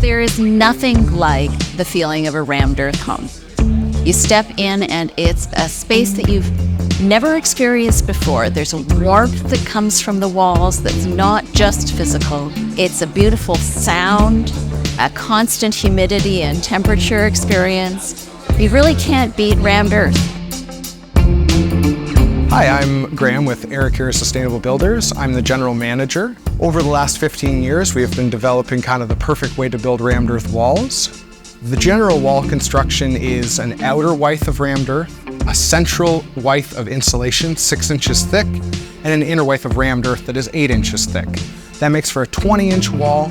There is nothing like the feeling of a rammed earth home. You step in and it's a space that you've never experienced before. There's a warmth that comes from the walls that's not just physical. It's a beautiful sound, a constant humidity and temperature experience. You really can't beat rammed earth. Hi, I'm Graham with Aerecura Sustainable Builders. I'm the general manager. Over the last 15 years, we have been developing kind of the perfect way to build rammed earth walls. The general wall construction is an outer width of rammed earth, a central width of insulation 6 inches thick, and an inner width of rammed earth that is 8 inches thick. That makes for a 20-inch wall,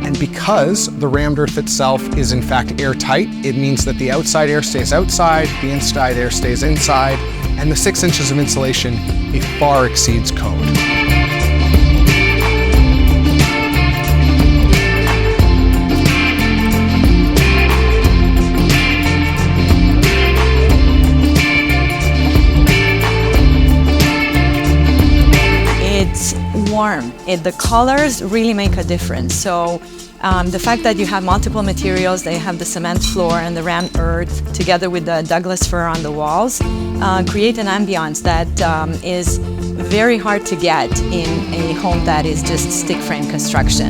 and because the rammed earth itself is in fact airtight, it means that the outside air stays outside, the inside air stays inside, and the 6 inches of insulation, it far exceeds code. It's warm. The colors really make a difference. So the fact that you have multiple materials, they have the cement floor and the rammed earth together with the Douglas fir on the walls, create an ambiance that is very hard to get in a home that is just stick frame construction.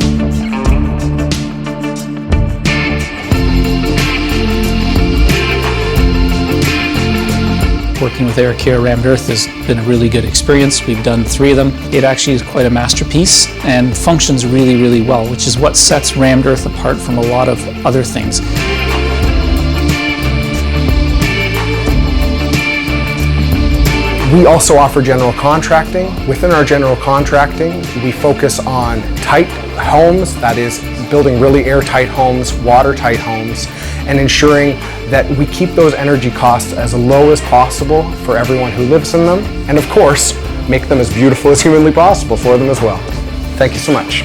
Working with Aerecura rammed earth has been a really good experience. We've done 3 of them. It actually is quite a masterpiece and functions really, really well, which is what sets rammed earth apart from a lot of other things. We also offer general contracting. Within our general contracting, we focus on tight homes, that is, building really airtight homes, watertight homes, and ensuring that we keep those energy costs as low as possible for everyone who lives in them, and of course, make them as beautiful as humanly possible for them as well. Thank you so much.